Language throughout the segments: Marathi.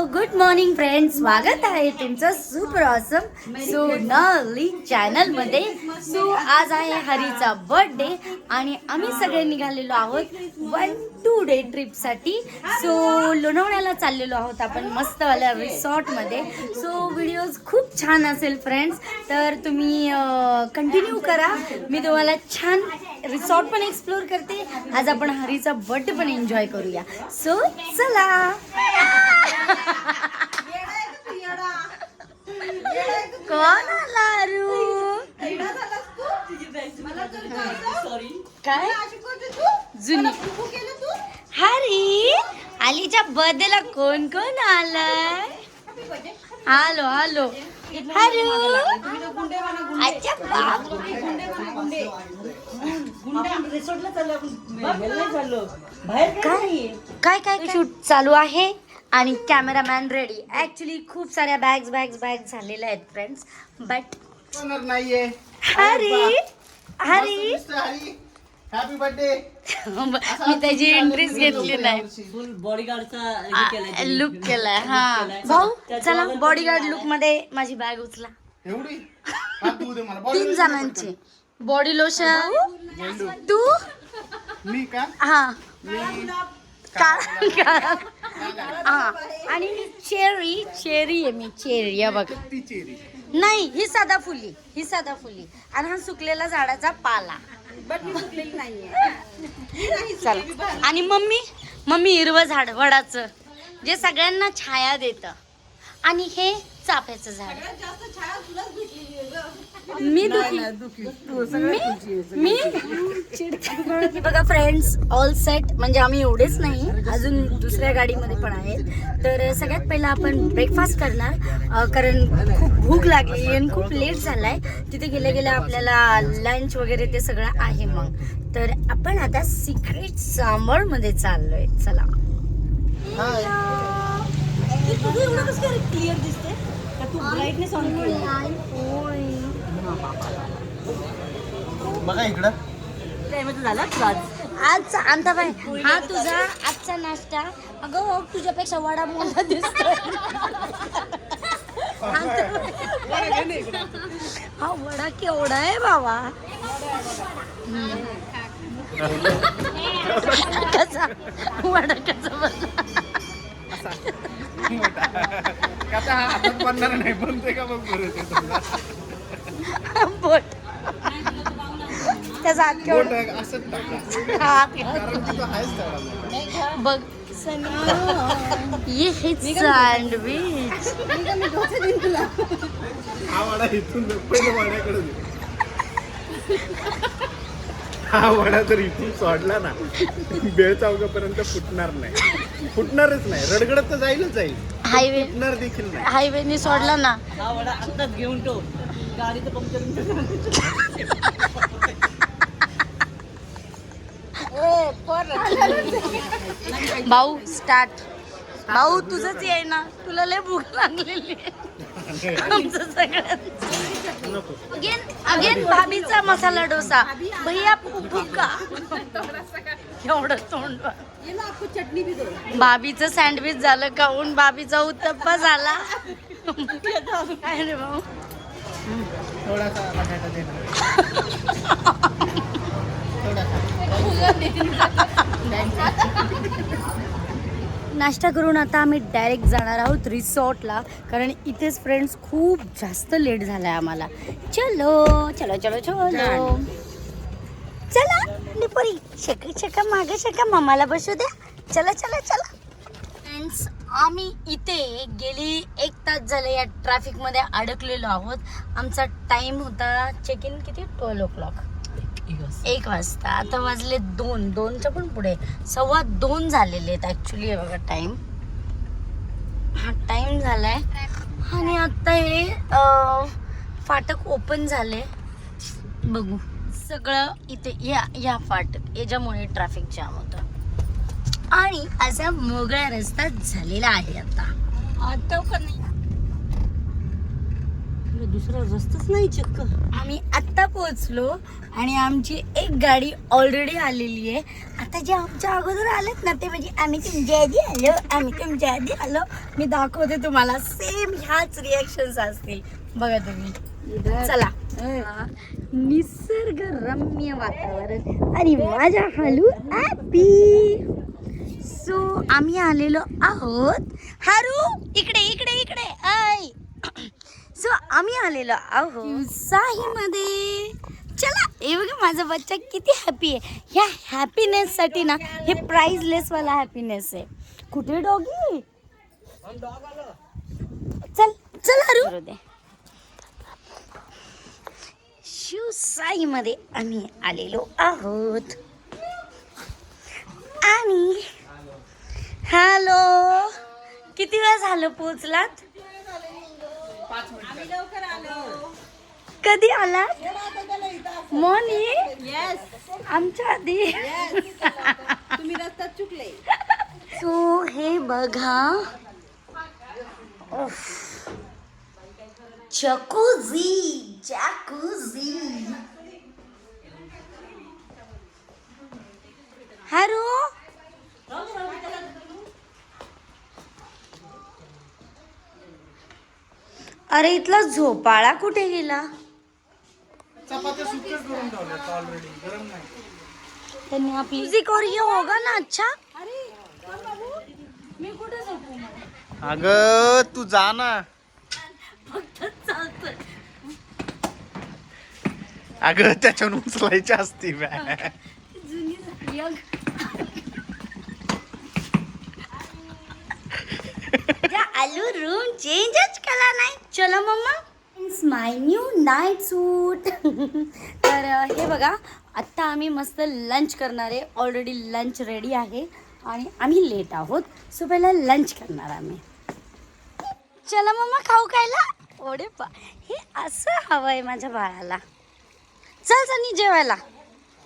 गुड मॉर्निंग फ्रेंड्स, स्वागत आहे तुमचं सुपर ऑसम सोनाली चॅनल मध्ये. सो आज आहे हरीचा बर्थडे आणि आम्ही सगळे निघालेलो आहोत 1-2 डे ट्रिप साठी. सो लोणावळ्याला चाललेलो आहोत आपण मस्तवाल्या रिसॉर्ट मध्ये. सो व्हिडिओज खूप छान असेल फ्रेंड्स, तर तुम्ही कंटिन्यू करा. मी तुम्हाला छान रिसॉर्ट पण एक्सप्लोर करते. आज आपण हरीचा बर्थडे पण एन्जॉय करूया. सो चला. कोण आला रू? काय जुनी हरी आलीच्या बर्थडेला कोण कोण आलाय? Hello hello hello. अच्छा काय काय शूट चालू आहे आणि कॅमेरामॅन रेडी. ऍक्च्युली खूप साऱ्या बॅग्स झालेल्या आहेत फ्रेंड्स, बट नाहीये. Hari Hari happy birthday. मी त्याची एंट्रीच घेतली नाही. फुल बॉडीगार्डचा लुक केलाय. हा भाऊ चला, बॉडीगार्ड लुक मध्ये माझी बॅग उचला. एवढी हात धुवू दे मला. 3 जणांची बॉडी लोशन. तू मी का हा मी हा आणि चेरी आहे. मी चेरी आहे बघा. ती चेरी नाही, ही साधा फुली आणि हा सुकलेला झाडाचा पाला. चला. आणि मम्मी हिरवं झाड वडाचं जे सगळ्यांना छाया देतं, आणि हे चाफ्याचं झाड. मी बघा फ्रेंड्स, ऑल सेट. म्हणजे आम्ही एवढेच नाही, अजून दुसऱ्या गाडीमध्ये पण आहेत. तर सगळ्यात पहिला आपण ब्रेकफास्ट करणार, कारण खूप भूक लागली आणि खूप लेट झालाय. तिथे गेल्या आपल्याला लंच वगैरे ते सगळं आहे. मग तर आपण आता सिक्रेट सांबर मध्ये चाललोय. चला. क्लिअर दिसते का? तू ब्राईटनेस ऑन बघा इकडं. झाला आज अंताबाई, हा तुझा आजचा नाश्ता. अगं तुझ्यापेक्षा वडा मोठा दिसतोय. हा वडा केवढा आहे बाबा. कसा वडा कसा बनला? आता हा हातात बनणार नाही, बनते का मग बोट त्याचा हात केवढा. असंच टाका, हात कारण की तो आहेच तेवढा. बघ ये सँडविच. हा वडा इथून पहिलं वड्याकडे दे. हा वडा जर इथून सोडला ना, बेळ चौकापर्यंत फुटणारच नाही. रडगडत तर जाईलच जाईल, हायवे फुटणार देखील नाही. हायवेनी सोडला ना. हा वडा आत्ताच घेऊन ठेव, गाडीचं पंक्चर. भाऊ स्टार्ट. भाऊ तुझंच आहे ना, तुला लय भूक लागलेली आहे. आमचं सगळ्यांचं. अगेन भाभीचा मसाला डोसा. भैया भुका एवढं तोंड. भाभीचं सँडविच झालं खाऊन, भाभीचा उत्तप्पा झाला. काय रे भाऊ? थोडासा बटाटा दे ना. नाश्ता करून आता आम्ही डायरेक्ट जाणार आहोत रिसॉर्टला, कारण इथेच फ्रेंड्स खूप जास्त लेट झालाय आम्हाला. चलो चलो चलो चलो चला निपोरी. शेका मागे शेका, मम्माला बसू द्या. चला चला चला फ्रेंड्स, आम्ही इथे गेली 1 तास झाले या ट्रॅफिक मध्ये अडकलेलो आहोत. आमचा टाइम होता चेक इन किती 12 o'clock, 1 वाजता. आता वाजले 2च्या पण पुढे 2:15 झालेले आहेत ऍक्च्युली. बघा टाइम, हा टाइम झालाय. आणि आता हे फाटक ओपन झाले. बघू सगळं इथे या फाटक, याच्यामुळे ट्रॅफिक जाम होतं आणि असा मोकळा रस्ता झालेला आहे. आता आठव का नाही? दुसरा रस्ताच नाही चक्क. आम्ही आत्ता पोहोचलो आणि आमची एक गाडी ऑलरेडी आलेली आहे. आता जे आमच्या अगोदर आलेत ना ते म्हणजे आम्ही तुमच्या आधी आलो, आम्ही तुमच्या आधी आलो. मी दाखवते तुम्हाला, सेम ह्याच रिॲक्शन्स असतील. बघा तुम्ही. चला. निसर्गरम्य वातावरण आणि माझ्या हालू ॲपी. सो आम्ही आलेलो आहोत. हारू इकडे इकडे इकडे ऐ. सो आम्ही आलेलो आहोत साहीमध्ये. चला, हे बघा माझा बच्चा किती हॅपी आहे. ह्या हॅपीनेससाठी ना हे प्राइजलेसवाला हॅपीनेस आहे. कुठे डॉगी? चल चल हारू. शिवसाईमध्ये आम्ही आलेलो आहोत. आणि हॅलो, किती वेळ झालं पोहोचलात? कधी आलात? मॉर्निंग. आमच्या आधी. तुम्ही रस्त्यात चुकले. सो हे बघा, जकूझी जकूझी. हारू अरे इथला झोपाळा कुठे गेला? चपात्या सुक्या करून ठेवल्यात ऑलरेडी, गरम नाही. त्यांनी आपली म्युझिक और ये होगा ना. अच्छा, मी कुठे झोपू? अगं तू जा ना. फक्त चालतोय. अगं त्याच्यावर उचलायची असती. जुनी झाली अगं. आलू रूम चेंजच केला नाही. चलो मम्मा, it's my new night suit. तर हे बघा, आत्ता आम्ही मस्त लंच करणार आहे. ऑलरेडी लंच रेडी आहे आणि आम्ही लेट आहोत. सो पहिला लंच करणार आम्ही. चला मम्मा, खाऊ खायला. ओढे पा, हे असं हवं आहे माझ्या बाळाला. चल सनी जेवायला.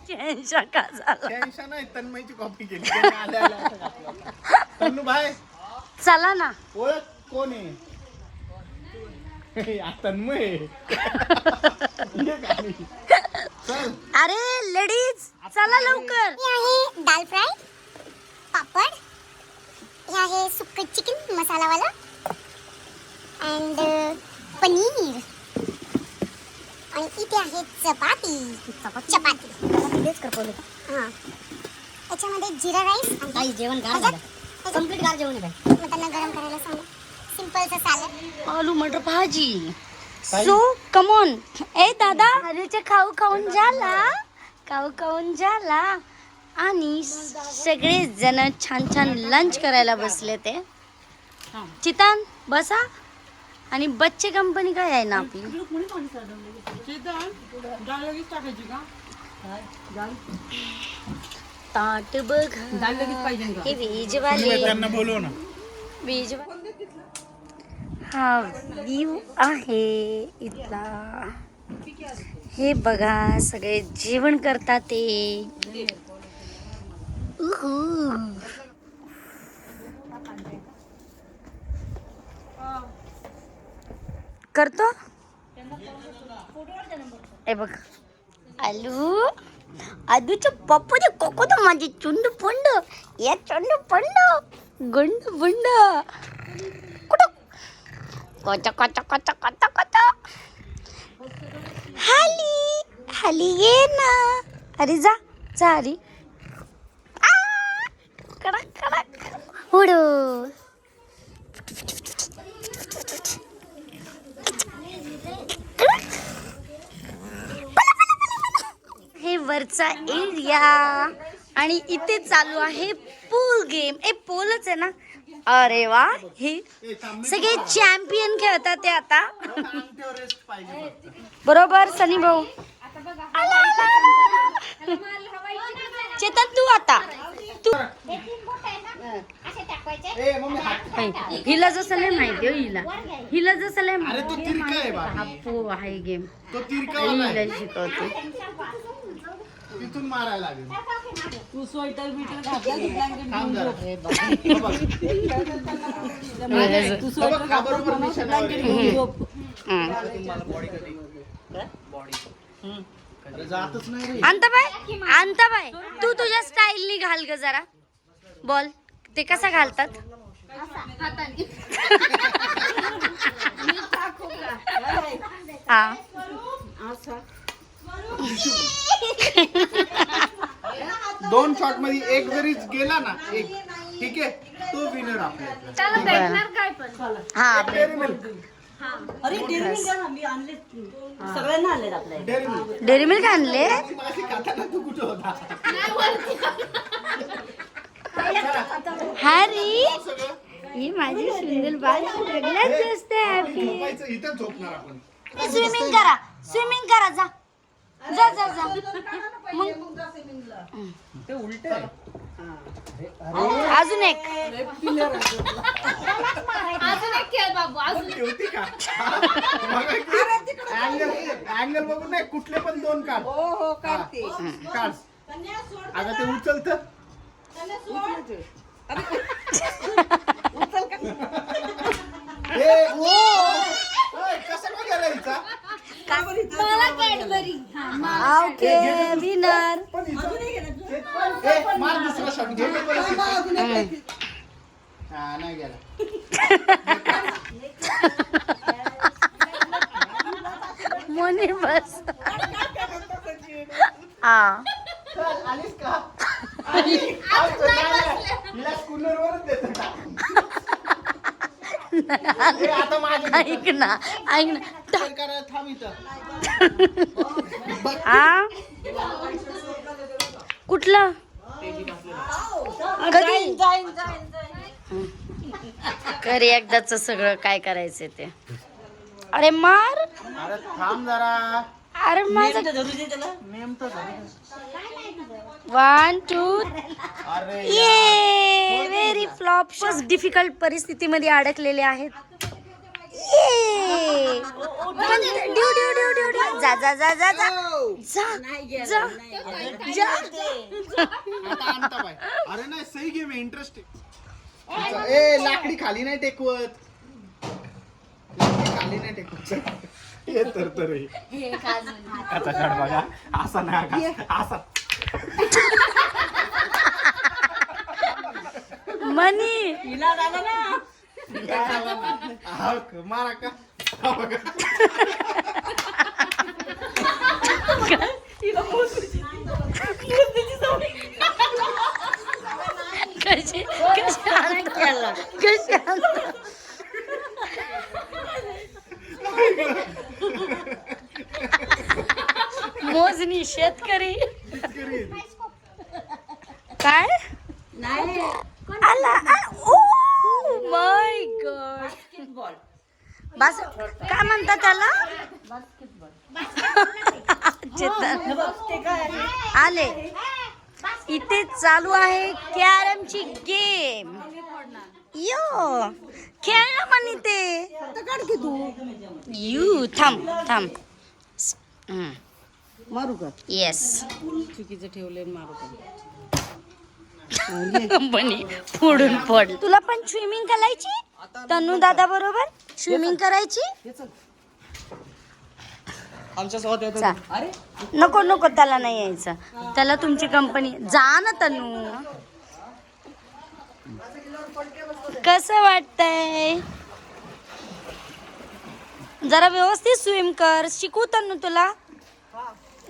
टेन्शन का झालं? टेन्शन आहे, तन्मयची कॉपी केली. त्याने आल्या आल्या असं घातलं होतं. तन्नू भाई चला ना. ओळख कोण आहे? तन्मय. ये गाणी. चल. अरे लेडीज, चला लवकर. हे आहे दाल फ्राय, पापड, हे आहे सुक्क चिकन मसालावाला अँड पनीर आणि इथे आहे चपाती. तेच करपवलं. हां, याच्यामध्ये जिरा राईस आणि जेवण ह्याच्यात- कम्प्लीट गार जेवण आहे. मग त्यांना गरम करायला सांगा. सिंपलचं सॅलड. आलू मटर भाजी. So come on. ए दादा, आलूचे खाऊ खाऊन झाला, खाऊ खाऊन झाला आणि सगळे जण छान छान लंच करायला बसले. ते चितान बसा. आणि बच्चे कंपनी काय आहे ना आपली. ताट बघा, हे व्हेजवाले. त्यांना बोलव ना. हा व्ह्यू आहे इथला. हे बघा, सगळे जेवण करतात ते. करतो. हे बघ, आलू आदूच्या पप्पूचे कोको तर माझे चुंड पंड. या चुंड पंड गुंड बुंड कुठं कोचा कोचा कोचा कोचा कोचा. हाली हाली ये ना. अरे जा जा हरी. कडक कडक उडू. हे वरचा एरिया आणि इथे चालू आहे पूल गेम. ए पूलच आहे ना. अरे वा, हे सगळे चॅम्पियन खेळतात ते आता. बरोबर सनी भाऊ. चेतन तू आता तू. हिला जसं लय माहिती हो. हिला जसं लय माहिती. हा पो आहे गेम. तो तिरका वाला आहे. हिला शिकवते. तिथून मारायला लागेल. तू स्वेटर बिटर घातला की ब्लँकेट थांब घेऊन जरा. झोप. हे बघ. तू स्वेटर का घातला बरोबर म्हणून निशाणावर ब्लँकेट आहे? घेऊन झोप. तुम्हाला बॉडी कधी अरे जातच नाही रे. अंताबाई तू तुझ्या स्टाईलनी घाल ग जरा. बोल ते कसा घालतात. हा दोन शॉट मध्ये एक जरी गेला ना एक ठीक आहे तो विनर आपल्याला. हा डेअरी मिल्क अरे डेअरी मिल्क द्या ना, मी आणले सगळ्यांना आणलेत आपल्या इथे. डेअरी मिल्क डेअरी मिल्क आणले. माझी खाताना तू कुठं होता हॅरी ही माझी सुंदर बाल सगळ्यात जास्त हॅपी. झोपायचं इथं झोपणार आपण. स्विमिंग करा जा जा जा जा. मग ते उलट आहे. अजून एक ठेवती का अँगल बघून नाही कुठले पण दोन काढ. हो काढते. काढ अगं ते उचलत कसं काय करायचा ओके विनर. मार दुसरा शॉट घे हा नाही गेला. मोनी बस. हा आलीस का हिला स्कूलर वरच देत का आता माझ्या ऐक ना करा थांब इथं. आ कुठलं कधी घरी एकदाच सगळं काय करायचं ते. अरे मार अरे थांब जरा. अरे माझं नेमकं धरू दे त्याला. नेम तर झालं. 1 2 अरे ये व्हेरी फ्लॉप. डिफिकल्ट परिस्थितीमध्ये अडकलेले आहेत. ये due due due due due. जा जा जा जा जा जा जा जा. आता आणता बाय. अरे नाही सही गेम आहे इंटरेस्टिंग. ए लाकडी खाली नाही टेकवत. लाकडी खाली नाही टेकवत. हे तर हे आता काढ बघा असा नाही असा. मनी हिला झालं ना. मारा का कशी कशी मोजणी शेतकरी काय नाही आला. Oh my God. बास्केटबॉल. बस काय म्हणतात त्याला. चेतन ते काय आले. इथे चालू आहे कॅरमची गेम. यो खेळणं म्हणे ते. काढ की तू. यू थांब थांब. मारू का. येस चुकीचं ठेवले मारू का. बनी फोडून पड. तुला पण स्विमिंग करायची तन्नू दादा बरोबर स्विमिंग करायची. आमच्यासोबत चा. नको नको त्याला नाही यायचं. त्याला तुमची कंपनी. जा ना तन्नू. कसं वाटतंय. जरा व्यवस्थित स्विम कर. शिकू तन्नू तुला.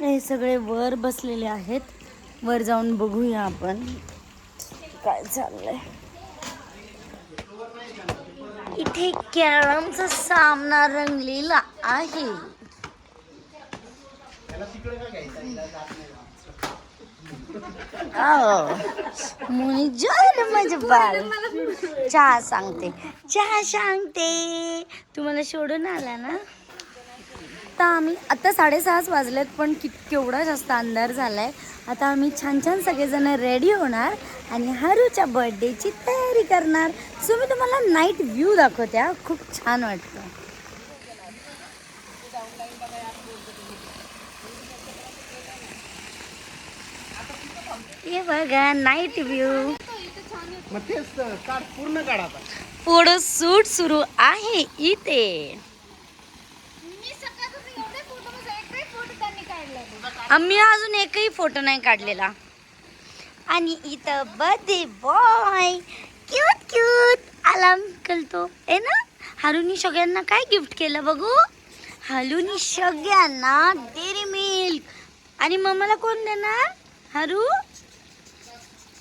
हे सगळे वर बसलेले आहेत. वर जाऊन बघूया आपण काय चाललंय. इथे कॅरमचा सामना रंगलेला आहे. मुनी झालं माझे बाल. चहा सांगते तुम्हाला सोडून आला ना. आता आम्ही आता 6:30 वाजलेत पण केवढा जास्त अंधार झालाय. आता आम्ही छान छान सगळेजण रेडी होणार आणि हारूच्या बर्थडेची तयारी करणार. सो मी तुम्हाला नाईट व्ह्यू दाखवते. खूप छान वाटतं. हे बघा नाईट व्ह्यू. मग तेच तर, काढ पूर्ण काढ आता. फोटो शूट सुरू आहे इथे. आम्ही अजून एकही फोटो नाही काढलेला. आणि इथं बर्थडे बॉय क्यूट क्यूट आलाम करतो आहे ना. हारूनी सगळ्यांना काय गिफ्ट केलं बघू. हारूनी सगळ्यांना डेअरी मिल्क. आणि मम्माला कोण देणार. हारू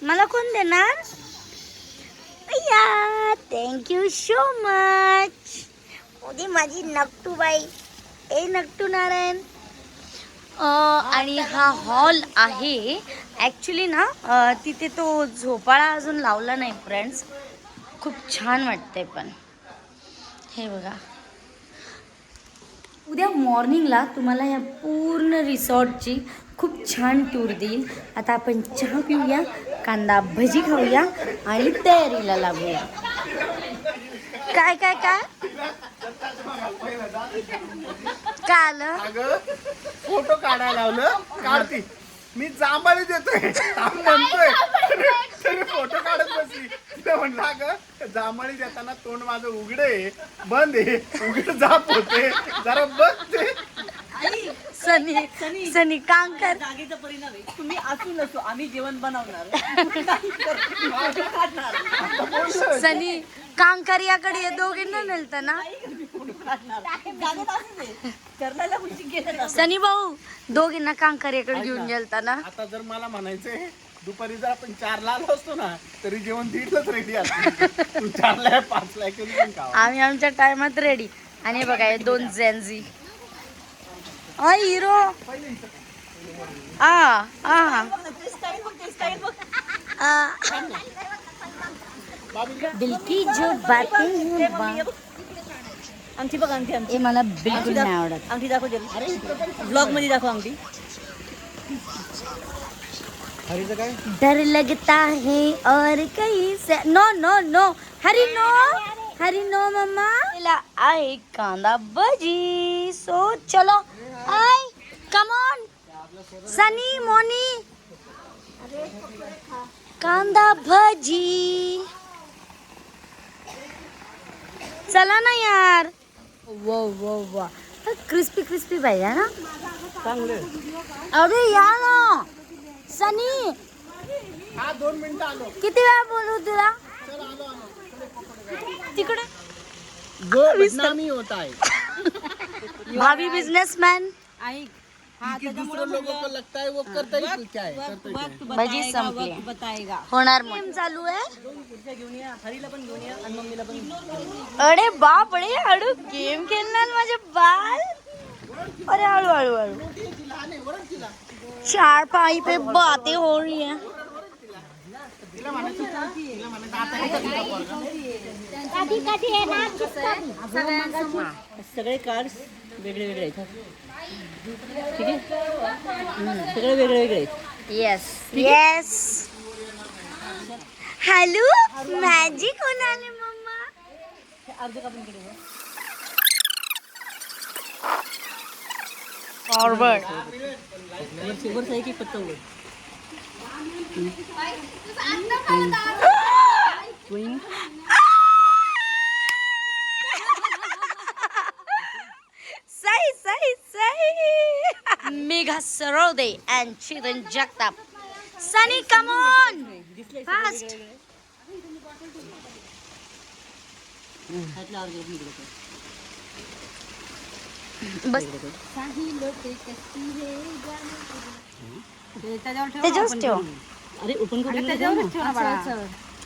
मला कोण देणार. या थँक्यू सो मच. उदी माझी नकटूबाई. ए नकटू नारायण. आणि हा हॉल आहे ॲक्च्युली ना. तिथे तो झोपाळा अजून लावला नाही फ्रेंड्स. खूप छान वाटतंय पण. हे बघा उद्या मॉर्निंगला तुम्हाला या पूर्ण रिसॉर्टची खूप छान टूर देईल. आता आपण चहा पिऊया, कांदा भजी खाऊया आणि तयारीला लागूया. काय काय काय काय आलं. अगं फोटो काढायला लावलं. काढती मी जांभळी देतोय म्हणतोय तरी फोटो काढत बसली. तिला म्हणलं अगं जांभळी देताना तोंड माझं उघडे बंद आहे. उघड जाप होते जरा बघते. सनी काम कर. जागेचा परिणाम आहे. तुम्ही असू नसू आम्ही जेवण बनवणार. सनी कांकरियाकडे या दोघींना मिळतं ना. सनी भाऊ दोघींना कांकरियाकडे घेऊन गेलता ना. आता जर मला म्हणायचंय दुपारी जर आपण 4ला आलो असतो ना तरी जेवण 1:30लाच रेडी असतो. तू 4ला 5ला कधी पण खावा. आम्ही आमच्या टायमात रेडी. आणि बघा हे 2 जेन्झी. हिरो दिल की जो बातें हैं. अंगठी बघ अंगठी अंगठी. हे मला बिलकुल नाही आवडत. अंगठी दाखव जरा. ब्लॉग मध्ये दाखव अंगठी. हरीचं काय डर लगता है और कहीं से. No no no Hari no. Hari no मम्मा. आहे कांदा भजी. सो चलो आय कम ऑन सनी मोनी. कांदा भजी चला ना यार. वो वो वा क्रिस्पी क्रिस्पी पाहिजे ना. चांगले. अरे या ना सनी. हा 2 मिनिटं आलो. किती वेळा बोलू तुला. तिकडे बदनामी होता है. भाभी बिझनेसमॅन. दूसरे लोगों को लगता है वो करता ही क्या है. भजी संपली. बताएगा. होणार गेम चालू आहे. घेऊन या. हरीला पण घेऊन या आणि मम्मीला पण. अरे बाप रे हळू गेम खेळणार माझे बाल. अरे हळू हळू हळू. 4 पाई पे बातें हो रही हैं. सगळे कार्ड्स वेगळे वेगळे आहेत. ठीक आहे. सगळे वेगळे वेगळे आहेत. Yes yes. हॅलो मॅजिक होणार मम्मा. अर्ध कापून कडे फॉरवर्ड. वर आहे की फक्त उघड. सही सही सही. Megha Sarode and Chiran Jagtap. Sunny come on fast. बस त्याच्यावरच ठेव. अरे ओपन करून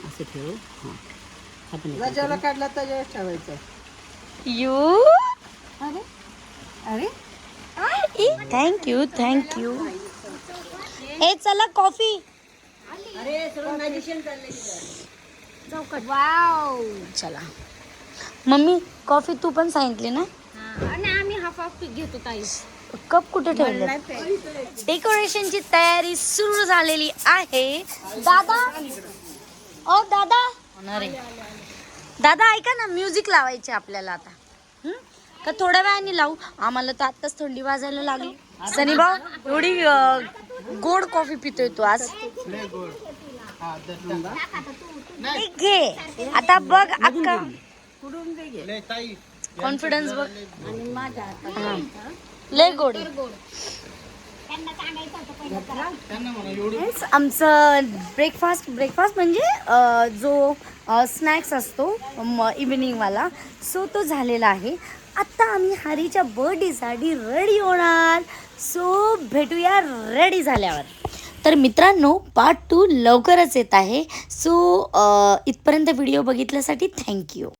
असं ठेव. काढला त्याच्यावर ठेवायचं. यू. अरे थँक्यू थँक्यू. ए चला कॉफी. अरे सगळं मॅजिशियन चाललंय चौकट. वाव चला मम्मी कॉफी तू पण सांगितली ना. आणि आम्ही हाफ घेतो ताई. कप कुठे ठेवले. डेकोरेशनची तयारी सुरू झालेली आहे. दादा ओ दादा. दादा ऐका ना म्युझिक लावायचे आपल्याला आता. का थोड्या वेळाने लावू? आम्हाला तर आत्ताच थंडी वाजायला लागली. सनी भाऊ एवढी गोड कॉफी पितोय तू आज. लय गोड. हा, दर. ए, घे आता बघ अक्का लय ताई. कॉन्फिडन्स बघ. हा. लय गोड आहे. त्यांना म्हणा एवढं Yes, आमचं ब्रेकफास्ट म्हणजे जो स्नॅक्स असतो इव्हिनिंगवाला, सो तो झालेला आहे. आत्ता आम्ही हरीच्या बर्थडेसाठी रेडी होणार. सो भेटूया रेडी झाल्यावर. तर मित्रांनो पार्ट 2 लवकरच येत आहे. सो इथपर्यंत व्हिडिओ बघितल्यासाठी थँक्यू.